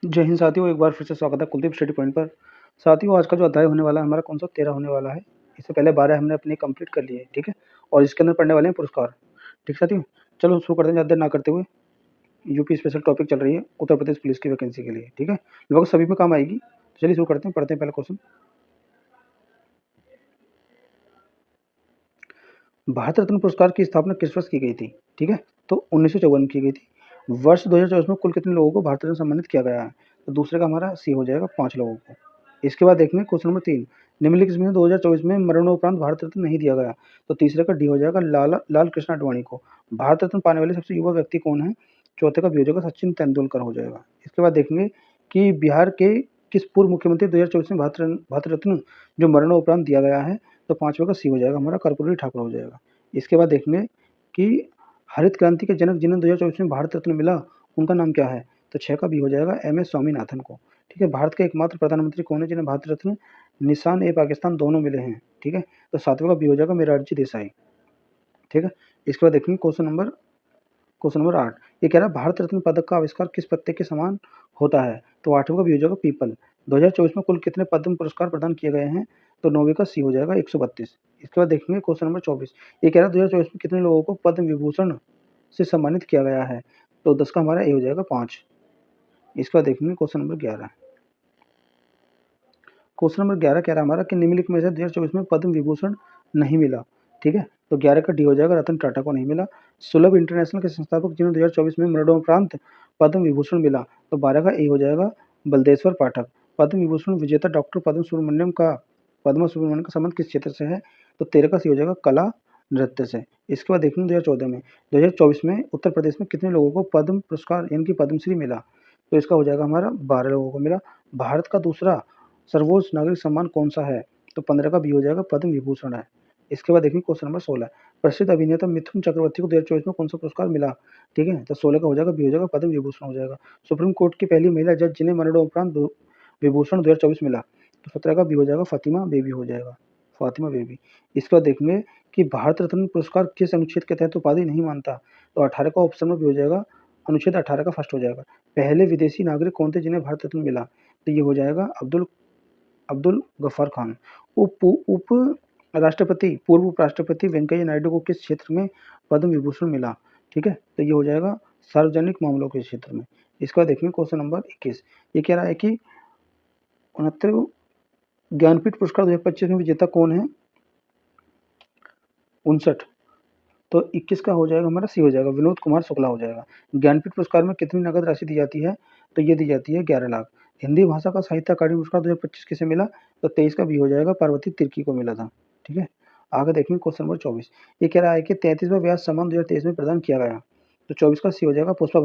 जय हिंद साथियों, एक बार फिर से स्वागत है कुलदीप स्टडी पॉइंट पर। साथियों, आज का जो अध्याय होने वाला है हमारा कौन सा 13 होने वाला है। इससे पहले 12 हमने अपने कंप्लीट कर लिए, ठीक है। और इसके अंदर पढ़ने वाले हैं पुरस्कार, ठीक साथियों। चलो शुरू करते हैं ज़्यादा देर ना करते हुए। यूपी स्पेशल टॉपिक चल रही है उत्तर प्रदेश पुलिस की वैकेंसी के लिए, ठीक है। लगभग सभी में काम आएगी। चलिए शुरू करते हैं, पढ़ते हैं पहला क्वेश्चन। भारत रत्न पुरस्कार की स्थापना किस वर्ष की गई थी, ठीक है। तो 1954 में की गई थी। वर्ष 2024 में कुल कितने लोगों को भारत रत्न सम्मानित किया गया है। तो दूसरे का हमारा सी हो जाएगा, 5 लोगों को। इसके बाद देखेंगे क्वेश्चन नंबर 3। निम्नलिखित में 2024 में मरणोपरांत भारत रत्न नहीं दिया गया। तो तीसरे का डी हो जाएगा, लाल कृष्ण आडवाणी को। भारत रत्न पाने वाले सबसे युवा व्यक्ति कौन है। चौथे का भी हो जाएगा, सचिन तेंदुलकर हो जाएगा। इसके बाद देखेंगे कि बिहार के किस पूर्व मुख्यमंत्री 2024 में भारत रत्न जो मरणोपरांत दिया गया है। तो पांचवे का सी हो जाएगा, हमारा कर्पूरी ठाकुर हो जाएगा। इसके बाद देखेंगे कि हरित क्रांति के जनक जिन्हें 2024 में भारत रत्न मिला, उनका नाम क्या है। तो 6 का भी हो जाएगा, MS स्वामीनाथन को, ठीक है। भारत के एकमात्र प्रधानमंत्री कौन है जिन्हें भारत रत्न निशान ए पाकिस्तान दोनों मिले हैं, ठीक है। तो 7वें का भी हो जाएगा, मोरारजी देसाई, ठीक है। इसके बाद देखेंगे क्वेश्चन नंबर 8। ये कह रहा है भारत रत्न पदक का आविष्कार किस पत्ते के समान होता है। तो 8वें का भी हो जाएगा, पीपल। 2024 में कुल कितने पद्म पुरस्कार प्रदान किए गए हैं। तो 9वें का सी हो जाएगा, 132। इसके बाद देखेंगे क्वेश्चन नंबर 24। ये कह रहा है 2024 में कितने लोगों को पद्म विभूषण से सम्मानित किया गया है। तो 10 का हमारा ए हो जाएगा, 5। इसके बाद देखेंगे क्वेश्चन नंबर 11। क्वेश्चन नंबर 11 कह रहा है हमारा कि निम्नलिखित में से 2024 में पद्म विभूषण नहीं मिला, ठीक है। तो 11 का डी हो जाएगा, रतन टाटा को नहीं मिला। सुलभ इंटरनेशनल के संस्थापक जिन्हें 2024 में मरणोपरांत पद्म विभूषण मिला। तो 12 का ए हो जाएगा, बलदेश्वर पाठक। पद्म विभूषण विजेता डॉक्टर पद्म सुब्रमण्यम का संबंध किस क्षेत्र से है। तो 13 का सी हो जाएगा, कला नृत्य से। इसके बाद देखेंगे 2014 में 2024 में उत्तर प्रदेश में कितने लोगों को पद्म पुरस्कार यानी कि पद्मश्री मिला। तो इसका हो जाएगा हमारा 12 लोगों को मिला। भारत का दूसरा सर्वोच्च नागरिक सम्मान कौन सा है। तो 15 का भी हो जाएगा, पद्म विभूषण है। इसके बाद देखेंगे क्वेश्चन नंबर 16। प्रसिद्ध अभिनेता मिथुन चक्रवर्ती को 2024 में कौन सा पुरस्कार मिला, ठीक है। तो 16 का हो जाएगा, बी हो जाएगा, पद्म विभूषण हो जाएगा। सुप्रीम कोर्ट की पहली महिला जज जिन्हें मरणोपरांत विभूषण 2024 मिला। तो 17 का भी हो जाएगा, फातिमा बेबी हो जाएगा, फातिमा बेबी। इसके बाद देखेंगे कि भारत रत्न पुरस्कार किस अनुच्छेद के तहत उपाधि नहीं मानता। तो 18 का ऑप्शन में भी हो जाएगा, अनुच्छेद 18 का फर्स्ट हो जाएगा। पहले विदेशी नागरिक कौन थे जिन्हें भारत रत्न मिला। तो ये हो जाएगा अब्दुल गफ्फार खान। उप राष्ट्रपति पूर्व उपराष्ट्रपति वेंकैया नायडू को किस क्षेत्र में पद्म विभूषण मिला, ठीक है। तो ये हो जाएगा, सार्वजनिक मामलों के क्षेत्र में। इसका देखेंगे क्वेश्चन नंबर 21। ये कह रहा है कि 69 ज्ञानपीठ पुरस्कार 2025 में विजेता कौन है। 59। तो 21 का हो जाएगा हमारा सी हो जाएगा, विनोद कुमार शुक्ला हो जाएगा। ज्ञानपीठ पुरस्कार में कितनी नगद राशि दी जाती है। तो ये दी जाती है 11 लाख। हिंदी भाषा का साहित्य अकादमी पुरस्कार 2025 किसे मिला। तो 23 का भी हो जाएगा, पार्वती तिर्की को मिला था, ठीक है। आगे देखेंगे क्वेश्चन नंबर 24। ये कह रहा है कि 33वां व्यास सम्मान 2023 में प्रदान किया गया। तो 24 का सी हो जाएगा, पुष्पा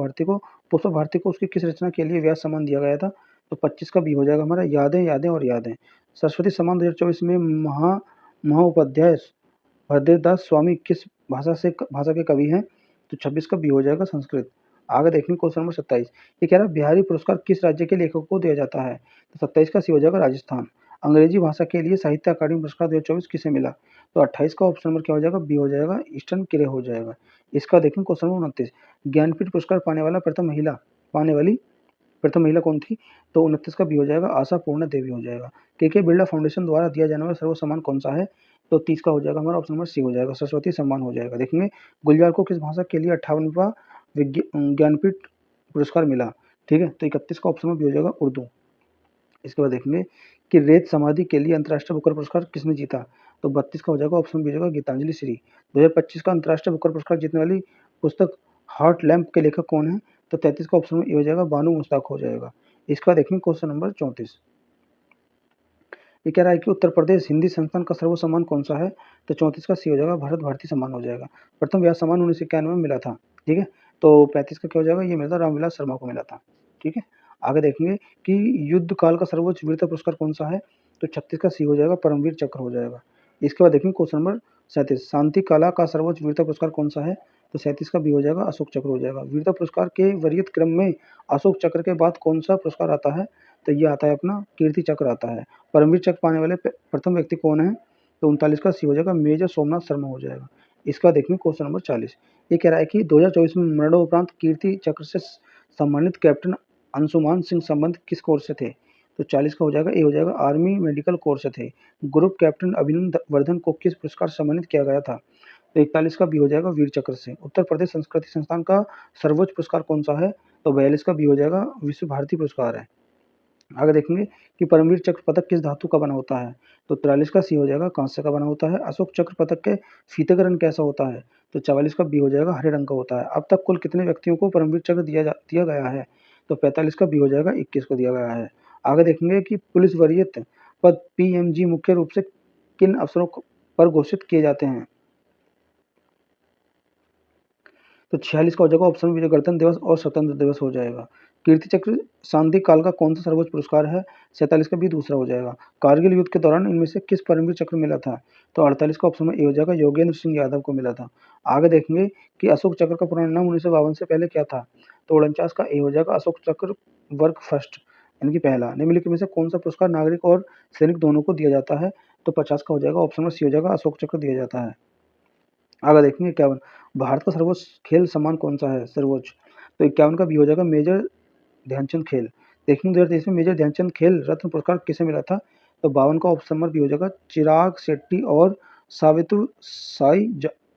भारती को उसकी किस रचना के लिए व्यास सम्मान दिया गया था। तो 25 का भी हो जाएगा हमारा, यादें यादें और यादें। सरस्वती सम्मान 2024 में महोपाध्याय भद्रदास स्वामी किस भाषा के कवि हैं। तो 26 का बी हो जाएगा, संस्कृत। आगे देखेंगे क्वेश्चन नंबर 27। ये कह रहा है बिहारी पुरस्कार किस राज्य के लेखक को दिया जाता है। तो 27 का सी हो जाएगा, राजस्थान। अंग्रेजी भाषा के लिए साहित्य अकादमी पुरस्कार 2024 किसे मिला। तो 28 का ऑप्शन नंबर क्या हो जाएगा, बी हो जाएगा, ईस्टर्न किरे हो जाएगा। इसका देखेंगे क्वेश्चन नंबर 29। ज्ञानपीठ पुरस्कार पाने वाली प्रथम महिला कौन थी। तो 29 का बी हो जाएगा, आशा पूर्ण देवी हो जाएगा। के बिरला फाउंडेशन द्वारा दिया जाने वाला सर्व सम्मान कौन सा है। तो 30 का हो जाएगा हमारा, ऑप्शन नंबर सी हो जाएगा, सरस्वती सम्मान हो जाएगा। देखेंगे गुलजार को किस भाषा के लिए 58वां ज्ञानपीठ पुरस्कार मिला, ठीक है। तो 31 का ऑप्शन में भी हो जाएगा, उर्दू। इसके बाद देखेंगे कि रेत समाधि के लिए अंतर्राष्ट्रीय बुकर पुरस्कार किसने जीता। तो 32 का हो जाएगा, ऑप्शन भी हो जाएगा, गीतांजलि श्री। 2025 का अंतर्राष्ट्रीय बुकर पुरस्कार जीतने वाली पुस्तक हार्ट लैम्प के लेखक कौन है। तो 33 का ऑप्शन में हो जाएगा, बानू मुश्ताक हो जाएगा। इसका देखेंगे क्वेश्चन नंबर 34। ये कह रहा है कि उत्तर प्रदेश हिंदी संस्थान का सर्वोच्च सम्मान कौन सा है। तो 34 का सी हो जाएगा, भारत भारती सम्मान हो जाएगा। प्रथम व्यास सम्मान 1991 में मिला था, ठीक है। तो 35 का क्या हो जाएगा, ये मिला था, रामविलास शर्मा को मिला था, ठीक है। आगे देखेंगे कि युद्ध काल का सर्वोच्च वीरता पुरस्कार कौन सा है। तो 36 का सी हो जाएगा, परमवीर चक्र हो जाएगा। इसके बाद देखेंगे क्वेश्चन नंबर 37। शांति कला का सर्वोच्च वीरता पुरस्कार कौन सा है। तो 37 का भी हो जाएगा, अशोक चक्र हो जाएगा। वीरता पुरस्कार के वरीयत क्रम में अशोक चक्र के बाद कौन सा पुरस्कार आता है। तो ये आता है अपना कीर्ति चक्र आता है। परमवीर चक्र पाने वाले प्रथम व्यक्ति कौन है। तो 39 का सी हो जाएगा, मेजर सोमनाथ शर्मा हो जाएगा। इसका देखेंगे क्वेश्चन नंबर 40। ये कह रहा है कि 2024 में मरणोपरांत कीर्ति चक्र से सम्मानित कैप्टन अंशुमान सिंह संबंध किस कोर से थे? तो 40 का हो जाएगा, ए हो जाएगा आर्मी मेडिकल कोर से थे। ग्रुप कैप्टन अभिनंदन वर्धन को किस पुरस्कार से सम्मानित किया गया था? तो 41 का बी हो जाएगा वीर चक्र से। उत्तर प्रदेश संस्कृति संस्थान का सर्वोच्च पुरस्कार कौन सा है? तो 42 का बी हो जाएगा विश्व भारती पुरस्कार है। आगे देखेंगे कि परमवीर चक्र पदक किस धातु का बना होता है? तो 43 का सी हो जाएगा कांस्य का बना होता है। अशोक चक्र पदक के फीते का रंग कैसा होता है? तो 44 का बी हो जाएगा हरे रंग का होता है। अब तक कुल कितने व्यक्तियों को परमवीर चक्र दिया गया है? तो 45 का बी हो जाएगा 21 को दिया गया है। आगे देखेंगे कि पुलिस वरीयता पद पीएमजी मुख्य रूप से किन अवसरों पर घोषित किए जाते हैं? तो 46 का हो जाएगा ऑप्शन बी, गणतंत्र दिवस और स्वतंत्र दिवस हो जाएगा। कीर्ति चक्र सांधिक काल का कौन सा सर्वोच्च पुरस्कार है? 47 का भी दूसरा हो जाएगा। कारगिल युद्ध के दौरान इनमें से किस परमवीर चक्र मिला था? तो 48 का ऑप्शन में ए हो जाएगा योगेंद्र सिंह यादव को मिला था। आगे देखेंगे कि अशोक चक्र का पुराना नाम 1952 से पहले क्या था? तो 49 का ए हो जाएगा अशोक चक्र वर्ग फर्स्ट यानी कि पहला। निम्नलिखित में से कौन सा पुरस्कार नागरिक और सैनिक दोनों को दिया जाता है? तो 50 का हो जाएगा ऑप्शन में सी हो जाएगा अशोक चक्र दिया जाता है। आगे देखेंगे 51 भारत का सर्वोच्च खेल सम्मान कौन सा है सर्वोच्च? तो 51 का भी हो जाएगा मेजर ध्यानचंद खेल। देखेंगे 2023 में मेजर ध्यानचंद खेल रत्न पुरस्कार किसे मिला था? तो 52 का ऑप्शन नंबर भी हो जाएगा चिराग शेट्टी और सावित्रु साई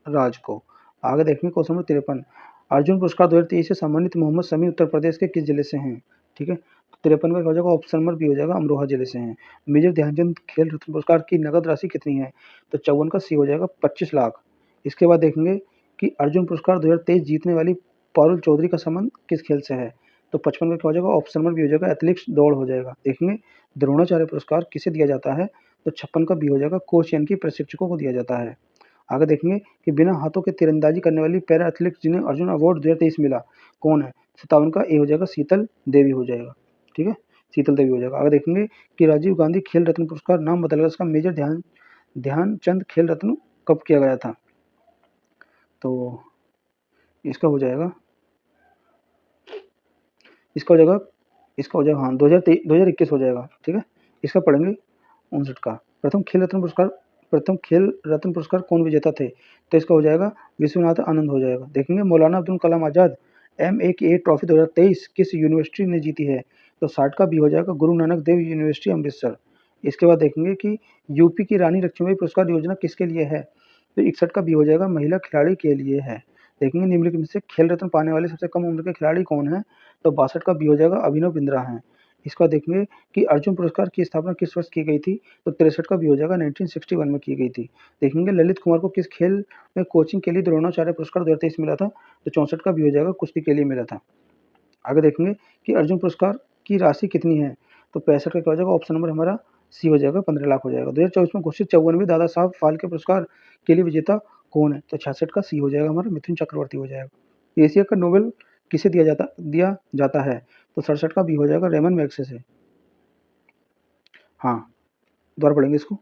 राज को। आगे देखेंगे क्वेश्चन नंबर 53 अर्जुन पुरस्कार 2023 से सम्मानित मोहम्मद शमी उत्तर प्रदेश के किस जिले से हैं? ठीक है, तो 53 का हो जाएगा ऑप्शन नंबर भी हो जाएगा अमरोहा जिले से हैं। मेजर ध्यानचंद खेल रत्न पुरस्कार की नगद राशि कितनी है? तो 54 का सी हो जाएगा 25 लाख। इसके बाद देखेंगे कि अर्जुन पुरस्कार 2023 जीतने वाली पारुल चौधरी का संबंध किस खेल से है? तो 55 का क्या हो जाएगा ऑप्शन नंबर बी हो जाएगा एथलेटिक्स दौड़ हो जाएगा। देखेंगे द्रोणाचार्य पुरस्कार किसे दिया जाता है? तो 56 का बी हो जाएगा कोच यानी कि प्रशिक्षकों को दिया जाता है। आगे देखेंगे कि बिना हाथों के तीरंदाजी करने वाली पैरा एथलीट जिन्हें अर्जुन अवार्ड 2023 मिला कौन है? 57 का ए हो जाएगा शीतल देवी हो जाएगा। ठीक है, शीतल देवी हो जाएगा। आगे देखेंगे कि राजीव गांधी खेल रत्न पुरस्कार नाम बदलकर इसका मेजर ध्यानचंद खेल रत्न कब किया गया था? तो इसका हो जाएगा हाँ 2021 हो जाएगा। ठीक है, इसका पढ़ेंगे 59 का। प्रथम खेल रत्न पुरस्कार कौन विजेता थे? तो इसका हो जाएगा विश्वनाथ आनंद हो जाएगा। देखेंगे मौलाना अब्दुल कलाम आजाद MAKA ट्रॉफी 2023 किस यूनिवर्सिटी ने जीती है? तो 60 का बी हो जाएगा गुरु नानक देव यूनिवर्सिटी अमृतसर। इसके बाद देखेंगे कि यूपी की रानी लक्ष्मीबाई पुरस्कार योजना किसके लिए है? तो 61 का बी हो जाएगा महिला खिलाड़ी के लिए है। देखेंगे निम्नलिखित में से खेल रत्न पाने वाले सबसे कम उम्र के खिलाड़ी कौन है? तो 62 का बी हो जाएगा अभिनव बिंद्रा है। इसका देखेंगे कि अर्जुन पुरस्कार की स्थापना किस वर्ष की गई थी? तो 63 का बी हो जाएगा 1961 में की गई थी। देखेंगे ललित कुमार को किस खेल में कोचिंग के लिए द्रोणाचार्य पुरस्कार 2023 मिला था? तो 64 का बी हो जाएगा कुश्ती के लिए मिला था। आगे देखेंगे कि अर्जुन पुरस्कार की राशि कितनी है? तो 65 का क्या हो जाएगा ऑप्शन नंबर हमारा सी हो जाएगा 15 लाख हो जाएगा। 2024 में घोषित 54वें दादा साहब फाल्के पुरस्कार के लिए विजेता कौन है? तो 66 का सी हो जाएगा हमारा मिथुन चक्रवर्ती हो जाएगा। एशिया का नोबेल किसे दिया जाता है? तो 67 का बी हो जाएगा रेमन मैग्सेसे से। हाँ, दोबारा पढ़ेंगे इसको।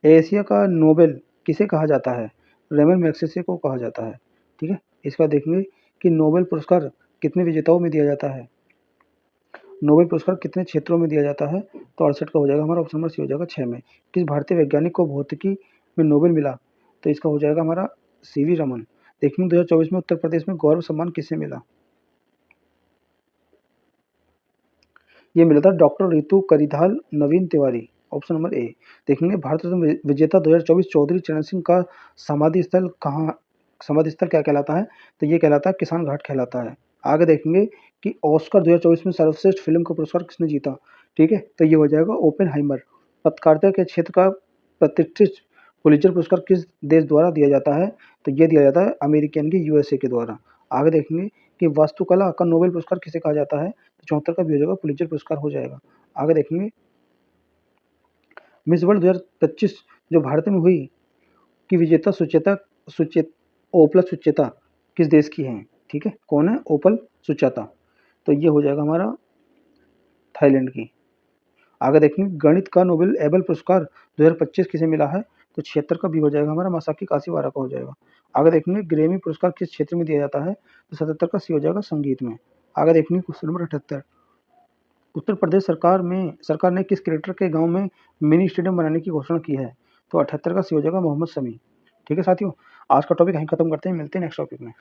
एशिया का नोबेल किसे कहा जाता है? रेमन मैग्सेसे को कहा जाता है। ठीक है, इसका देखेंगे कि नोबेल पुरस्कार कितने विजेताओं में दिया जाता है? नोबेल पुरस्कार कितने क्षेत्रों में दिया जाता है? तो 68 का हो जाएगा हमारा ऑप्शन नंबर सी हो जाएगा 6 में। किस भारतीय वैज्ञानिक को भौतिकी में नोबेल मिला? तो इसका हो जाएगा हमारा सीवी रमन। देखेंगे 2024 में उत्तर प्रदेश में गौरव सम्मान किसे मिला? ये मिला था doctor Ritu Karidhal Naveen Tiwari, option number A. देखेंगे भारत रत्न विजेता 2024 चौधरी चरण सिंह का समाधि स्थल क्या कहलाता है? तो ये कहलाता है किसान घाट कहलाता है। आगे देखेंगे कि ऑस्कर 2024 में सर्वश्रेष्ठ फिल्म का पुरस्कार किसने जीता? ठीक है, तो ये हो जाएगा ओपेनहाइमर। पत्रकारिता के क्षेत्र का प्रतिष्ठित पुलित्जर पुरस्कार किस देश द्वारा दिया जाता है? तो ये दिया जाता है अमेरिकन की USA के द्वारा। आगे देखेंगे कि वास्तुकला का नोबेल पुरस्कार किसे कहा जाता है? तो 74 का भी हो जाएगा पुलित्जर पुरस्कार हो जाएगा। आगे देखेंगे मिस वर्ल्ड 2025 जो भारत में हुई की विजेता ओपला सुचेता किस देश की हैं? ठीक है, कौन है? ओपल सुचाता। तो ये हो जाएगा हमारा थाईलैंड की। आगे देखेंगे गणित का नोबेल एबल पुरस्कार 2025 किसे मिला है? तो 76 का भी हो जाएगा हमारा मासाकी काशीवारा का हो जाएगा। आगे देखेंगे ग्रेमी पुरस्कार किस क्षेत्र में दिया जाता है? तो 77 का सी हो जाएगा संगीत में। आगे देखेंगे क्वेश्चन नंबर 78 उत्तर प्रदेश सरकार ने किस क्रिकेटर के गांव में मिनी स्टेडियम बनाने की घोषणा की है? तो 78 का सी हो जाएगा मोहम्मद शमी। ठीक है साथियों, आज का टॉपिक यहीं खत्म करते हैं, मिलते हैं नेक्स्ट टॉपिक में।